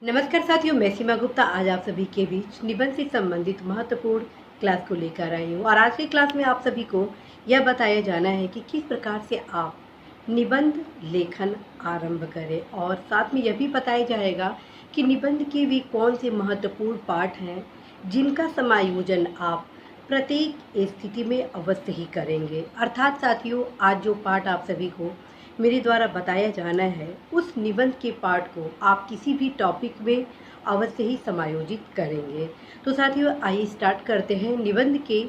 नमस्कार साथियों, मैं सीमा गुप्ता आज आप सभी के बीच निबंध से संबंधित महत्वपूर्ण क्लास को लेकर आई हूँ। और आज की क्लास में आप सभी को यह बताया जाना है कि किस प्रकार से आप निबंध लेखन आरंभ करें, और साथ में यह भी बताया जाएगा कि निबंध के भी कौन से महत्वपूर्ण पाठ हैं जिनका समायोजन आप प्रत्येक स्थिति में अवश्य ही करेंगे। अर्थात साथियों, आज जो पाठ आप सभी को मेरे द्वारा बताया जाना है, उस निबंध के पाठ को आप किसी भी टॉपिक में अवश्य ही समायोजित करेंगे। तो साथियों, आइए स्टार्ट करते हैं निबंध के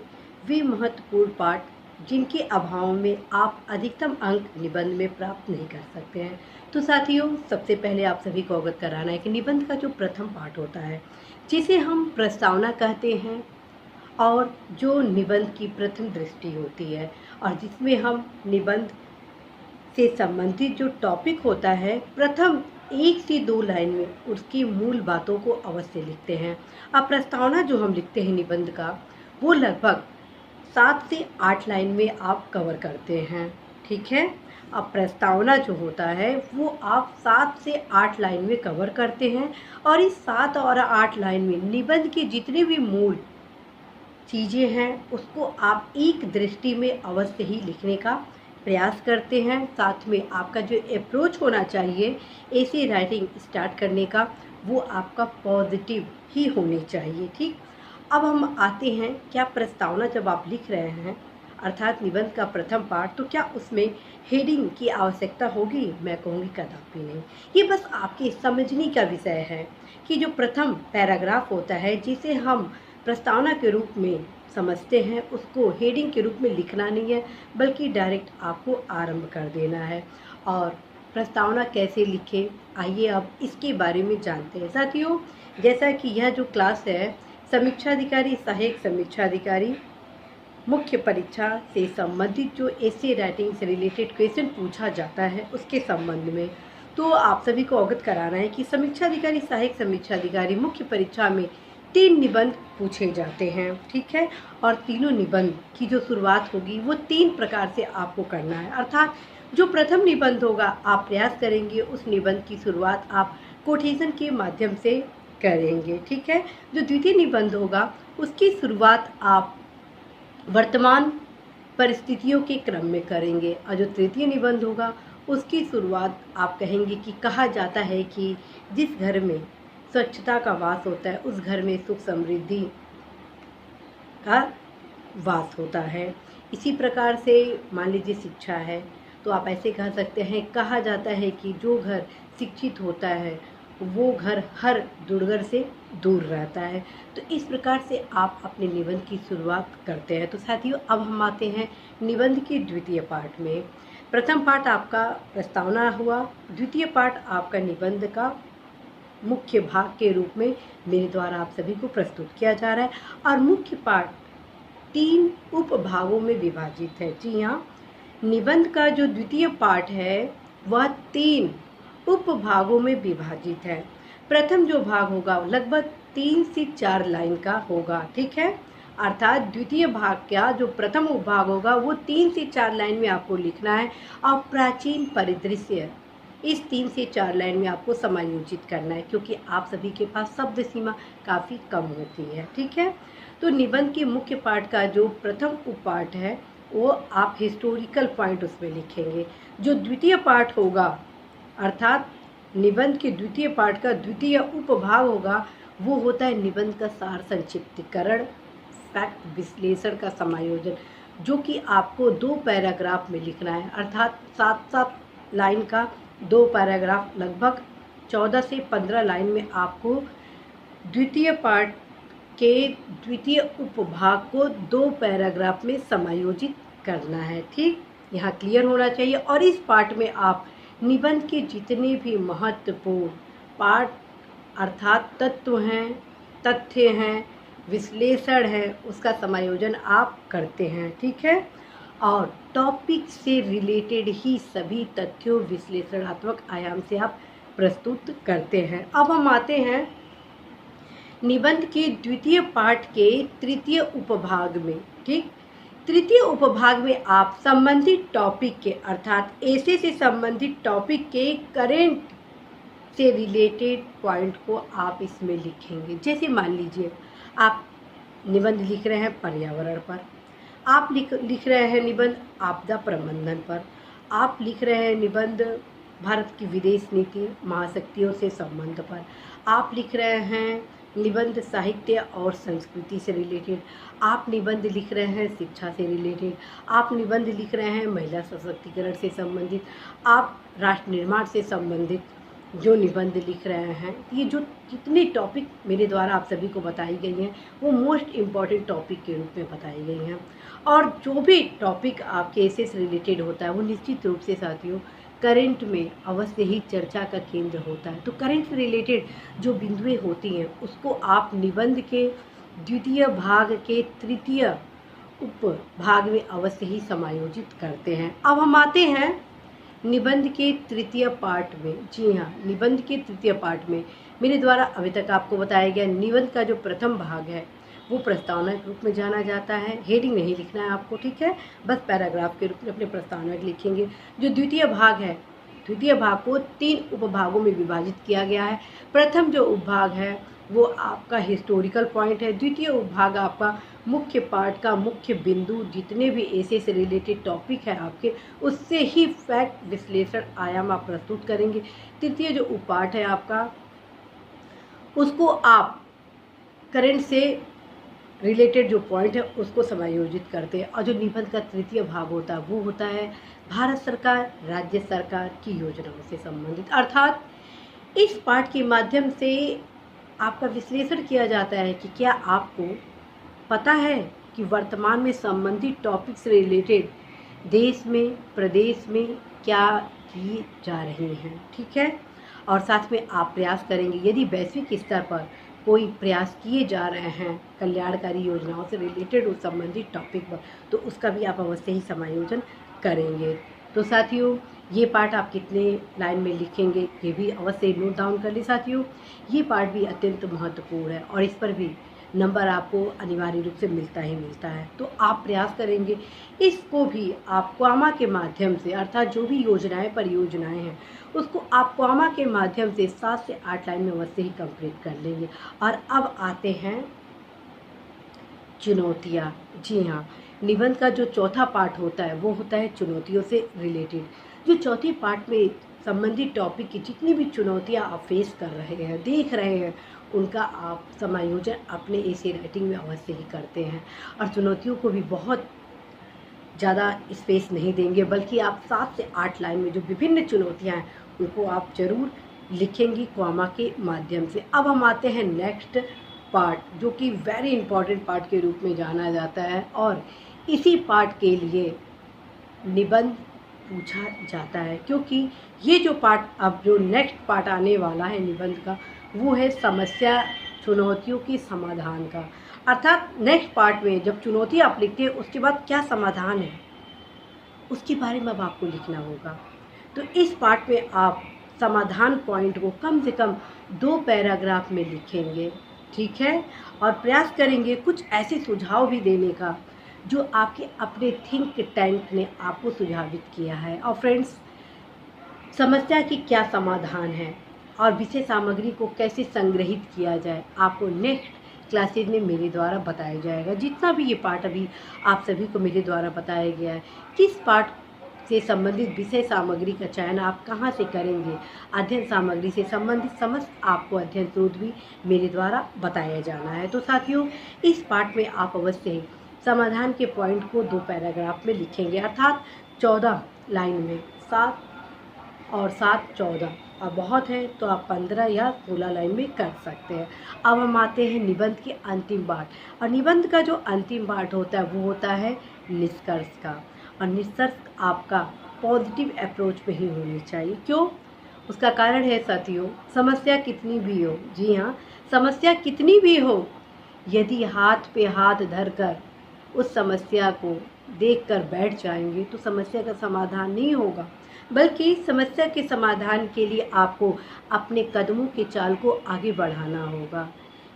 वे महत्वपूर्ण पाठ जिनके अभाव में आप अधिकतम अंक निबंध में प्राप्त नहीं कर सकते हैं। तो साथियों, सबसे पहले आप सभी को अवगत कराना है कि निबंध का जो प्रथम पाठ होता है, जिसे हम प्रस्तावना कहते हैं, और जो निबंध की प्रथम दृष्टि होती है, और जिसमें हम निबंध से संबंधित जो टॉपिक होता है, प्रथम 1 से 2 लाइन में उसकी मूल बातों को अवश्य लिखते हैं। अब प्रस्तावना जो हम लिखते हैं निबंध का, वो लगभग 7 से 8 लाइन में आप कवर करते हैं। ठीक है, अब प्रस्तावना जो होता है वो आप 7 से 8 लाइन में कवर करते हैं, और इस 7 और 8 लाइन में निबंध के जितने भी मूल चीज़ें हैं उसको आप एक दृष्टि में अवश्य ही लिखने का प्रयास करते हैं। साथ में आपका जो अप्रोच होना चाहिए ऐसे राइटिंग स्टार्ट करने का, वो आपका पॉजिटिव ही होनी चाहिए। ठीक, अब हम आते हैं, क्या प्रस्तावना जब आप लिख रहे हैं अर्थात निबंध का प्रथम पार्ट, तो क्या उसमें हेडिंग की आवश्यकता होगी? मैं कहूँगी कदापि नहीं। ये बस आपके समझने का विषय है कि जो प्रथम पैराग्राफ होता है जिसे हम प्रस्तावना के रूप में समझते हैं, उसको हेडिंग के रूप में लिखना नहीं है, बल्कि डायरेक्ट आपको आरंभ कर देना है। और प्रस्तावना कैसे लिखें, आइए अब इसके बारे में जानते हैं। साथियों, जैसा कि यह जो क्लास है, समीक्षाधिकारी, सहायक समीक्षाधिकारी, मुख्य परीक्षा से संबंधित जो ऐसे राइटिंग से रिलेटेड क्वेश्चन पूछा जाता है उसके संबंध में, तो आप सभी को अवगत कराना है कि समीक्षाधिकारी, सहायक समीक्षाधिकारी, मुख्य परीक्षा में 3 निबंध पूछे जाते हैं। ठीक है, और तीनों निबंध की जो शुरुआत होगी वो 3 प्रकार से आपको करना है। अर्थात जो प्रथम निबंध होगा, आप प्रयास करेंगे उस निबंध की शुरुआत आप कोटेशन के माध्यम से करेंगे। ठीक है, जो द्वितीय निबंध होगा उसकी शुरुआत आप वर्तमान परिस्थितियों के क्रम में करेंगे, और जो तृतीय निबंध होगा उसकी शुरुआत आप कहेंगे कि कहा जाता है कि जिस घर में स्वच्छता का वास होता है उस घर में सुख समृद्धि का वास होता है। इसी प्रकार से मान लीजिए शिक्षा है, तो आप ऐसे कह सकते हैं, कहा जाता है कि जो घर शिक्षित होता है वो घर हर दुर्गर से दूर रहता है। तो इस प्रकार से आप अपने निबंध की शुरुआत करते हैं। तो साथियों, अब हम आते हैं निबंध के द्वितीय पार्ट में। प्रथम पार्ट आपका प्रस्तावना हुआ, द्वितीय पार्ट आपका निबंध का मुख्य भाग के रूप में मेरे द्वारा आप सभी को प्रस्तुत किया जा रहा है। और मुख्य पाठ 3 उपभागों में विभाजित है। जी हाँ, निबंध का जो द्वितीय पाठ है वह 3 उपभागों में विभाजित है। प्रथम जो भाग होगा लगभग 3 से 4 लाइन का होगा। ठीक है, अर्थात द्वितीय भाग का जो प्रथम उपभाग होगा वो 3 से 4 लाइन में आपको लिखना है, और प्राचीन परिदृश्य इस 3 से 4 लाइन में आपको समायोजित करना है, क्योंकि आप सभी के पास शब्द सीमा काफ़ी कम होती है। ठीक है, तो निबंध के मुख्य पाठ का जो प्रथम उपपाठ है वो आप हिस्टोरिकल पॉइंट उसमें लिखेंगे। जो द्वितीय पाठ होगा अर्थात निबंध के द्वितीय पाठ का द्वितीय उपभाग होगा, वो होता है निबंध का सार संक्षिप्तीकरण, फैक्ट विश्लेषण का समायोजन, जो कि आपको 2 पैराग्राफ में लिखना है। अर्थात 7-7 लाइन का 2 पैराग्राफ, लगभग 14 से 15 लाइन में आपको द्वितीय पाठ के द्वितीय उपभाग को 2 पैराग्राफ में समायोजित करना है। ठीक, यहाँ क्लियर होना चाहिए। और इस पाठ में आप निबंध के जितने भी महत्वपूर्ण पाठ अर्थात तत्व हैं, तथ्य हैं, विश्लेषण है, उसका समायोजन आप करते हैं। ठीक है, और टॉपिक से रिलेटेड ही सभी तथ्यों विश्लेषणात्मक आयाम से आप प्रस्तुत करते हैं। अब हम आते हैं निबंध के द्वितीय पाठ के तृतीय उपभाग में। ठीक, तृतीय उपभाग में आप संबंधित टॉपिक के अर्थात ऐसे से संबंधित टॉपिक के करेंट से रिलेटेड पॉइंट को आप इसमें लिखेंगे। जैसे मान लीजिए आप निबंध लिख रहे हैं पर्यावरण पर, आप लिख रहे हैं निबंध आपदा प्रबंधन पर, आप लिख रहे हैं निबंध भारत की विदेश नीति महाशक्तियों से संबंध पर, आप लिख रहे हैं निबंध साहित्य और संस्कृति से रिलेटेड, आप निबंध लिख रहे हैं शिक्षा से रिलेटेड, आप निबंध लिख रहे हैं महिला सशक्तिकरण से संबंधित, आप राष्ट्र निर्माण से संबंधित जो निबंध लिख रहे हैं। ये जो जितने टॉपिक मेरे द्वारा आप सभी को बताई गई हैं वो मोस्ट इम्पॉर्टेंट टॉपिक के रूप में बताई गई हैं, और जो भी टॉपिक आपके ऐसे से रिलेटेड होता है वो निश्चित रूप से साथियों करंट में अवश्य ही चर्चा का केंद्र होता है। तो करंट से रिलेटेड जो बिंदुएं होती हैं उसको आप निबंध के द्वितीय भाग के तृतीय उप भाग में अवश्य ही समायोजित करते हैं। अब हम आते हैं निबंध के तृतीय पार्ट में। जी हाँ, निबंध के तृतीय पार्ट में मेरे द्वारा अभी तक आपको बताया गया निबंध का जो प्रथम भाग है वो प्रस्तावना के रूप में जाना जाता है। हेडिंग नहीं लिखना है आपको, ठीक है, बस पैराग्राफ के रूप में अपने प्रस्तावना लिखेंगे। जो द्वितीय भाग है, द्वितीय भाग को 3 उपभागों में विभाजित किया गया है। प्रथम जो उपभाग है वो आपका हिस्टोरिकल पॉइंट है। द्वितीय उपभाग आपका मुख्य पाठ का मुख्य बिंदु, जितने भी ऐसे से रिलेटेड टॉपिक है आपके उससे ही फैक्ट विश्लेषण आयाम आप प्रस्तुत करेंगे। तृतीय जो उपपाठ है आपका उसको आप करंट से रिलेटेड जो पॉइंट है उसको समायोजित करते हैं। और जो निबंध का तृतीय भाग होता है वो होता है भारत सरकार राज्य सरकार की योजनाओं से संबंधित। अर्थात इस पाठ के माध्यम से आपका विश्लेषण किया जाता है कि क्या आपको पता है कि वर्तमान में संबंधित टॉपिक से रिलेटेड देश में प्रदेश में क्या किए जा रहे हैं, ठीक है। और साथ में आप प्रयास करेंगे यदि वैश्विक स्तर पर कोई प्रयास किए जा रहे हैं कल्याणकारी योजनाओं से रिलेटेड उस संबंधित टॉपिक पर तो उसका भी आप अवश्य ही समायोजन करेंगे। तो साथियों ये पार्ट आप कितने लाइन में लिखेंगे ये भी अवश्य नोट डाउन कर ले साथियों। ये पार्ट भी अत्यंत महत्वपूर्ण है और इस पर भी नंबर आपको अनिवार्य रूप से मिलता ही मिलता है। तो आप प्रयास करेंगे इसको भी आप क्वामा के माध्यम से, अर्थात जो भी योजनाएं परियोजनाएं हैं उसको आप क्वामा के माध्यम से 7 से 8 लाइन में अवश्य ही कंप्लीट कर लेंगे। और अब आते हैं चुनौतियाँ। जी हाँ, निबंध का जो चौथा पार्ट होता है वो होता है चुनौतियों से रिलेटेड। जो चौथे पार्ट में संबंधित टॉपिक की जितनी भी चुनौतियाँ आप फेस कर रहे हैं देख रहे हैं उनका आप समायोजन अपने ऐसे राइटिंग में अवश्य ही करते हैं। और चुनौतियों को भी बहुत ज़्यादा स्पेस नहीं देंगे बल्कि आप 7 से 8 लाइन में जो विभिन्न चुनौतियाँ हैं उनको आप जरूर लिखेंगी क्वामा के माध्यम से। अब हम आते हैं नेक्स्ट पार्ट जो कि वेरी इंपॉर्टेंट पार्ट के रूप में जाना जाता है और इसी पार्ट के लिए निबंध पूछा जाता है, क्योंकि ये जो पार्ट अब जो नेक्स्ट पार्ट आने वाला है निबंध का वो है समस्या चुनौतियों के समाधान का। अर्थात नेक्स्ट पार्ट में जब चुनौती आप लिखते हैं उसके बाद क्या समाधान है उसके बारे में अब आपको लिखना होगा। तो इस पार्ट में आप समाधान पॉइंट को कम से कम 2 पैराग्राफ में लिखेंगे, ठीक है। और प्रयास करेंगे कुछ ऐसे सुझाव भी देने का जो आपके अपने थिंक टैंक ने आपको सुझावित किया है। और फ्रेंड्स, समस्या की क्या समाधान है और विषय सामग्री को कैसे संग्रहित किया जाए आपको नेक्स्ट क्लासेज में मेरे द्वारा बताया जाएगा। जितना भी ये पार्ट अभी आप सभी को मेरे द्वारा बताया गया है, किस पार्ट से संबंधित विषय सामग्री का चयन आप कहाँ से करेंगे, अध्ययन सामग्री से संबंधित समस्त आपको अध्ययन स्रोत भी मेरे द्वारा बताया जाना है। तो साथियों इस पार्ट में आप अवश्य ही समाधान के पॉइंट को 2 पैराग्राफ में लिखेंगे, अर्थात 14 लाइन में 7 और 7 14 और बहुत है तो आप 15 या 16 लाइन में कर सकते हैं। अब हम आते हैं निबंध के अंतिम पार्ट और निबंध का जो अंतिम पार्ट होता है वो होता है निष्कर्ष का। और निष्कर्ष आपका पॉजिटिव अप्रोच पे ही होनी चाहिए। क्यों? उसका कारण है साथियों, समस्या कितनी भी हो, जी हाँ समस्या कितनी भी हो, यदि हाथ पे हाथ धरकर उस समस्या को देखकर बैठ जाएंगे तो समस्या का समाधान नहीं होगा, बल्कि समस्या के समाधान के लिए आपको अपने कदमों के चाल को आगे बढ़ाना होगा।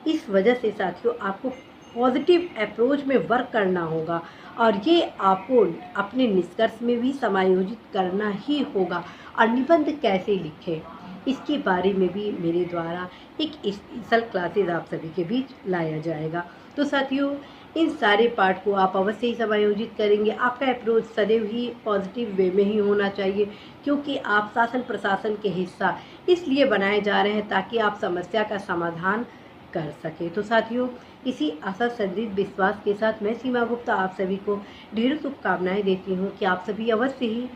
इस वजह से साथियों आपको पॉजिटिव अप्रोच में वर्क करना होगा और ये आपको अपने निष्कर्ष में भी समायोजित करना ही होगा। और निबंध कैसे लिखें इसके बारे में भी मेरे द्वारा एक स्पेशल क्लासेस आप सभी के बीच लाया जाएगा। तो साथियों, इन सारे पार्ट को आप अवश्य ही समायोजित करेंगे। आपका अप्रोच सदैव ही पॉजिटिव वे में ही होना चाहिए, क्योंकि आप शासन प्रशासन के हिस्सा इसलिए बनाए जा रहे हैं ताकि आप समस्या का समाधान कर सके। तो साथियों, इसी आशा संदिग्ध विश्वास के साथ मैं सीमा गुप्ता आप सभी को ढेरों शुभकामनाएं देती हूँ कि आप सभी अवश्य ही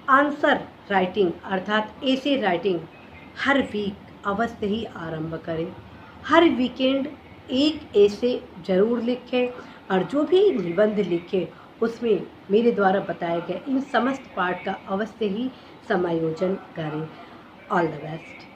आंसर राइटिंग अर्थात एसे राइटिंग हर वीक अवश्य ही आरंभ करें। हर वीकेंड एक एसे जरूर लिखें और जो भी निबंध लिखें उसमें मेरे द्वारा बताए गए इन समस्त पार्ट का अवश्य ही समायोजन करें। All the best.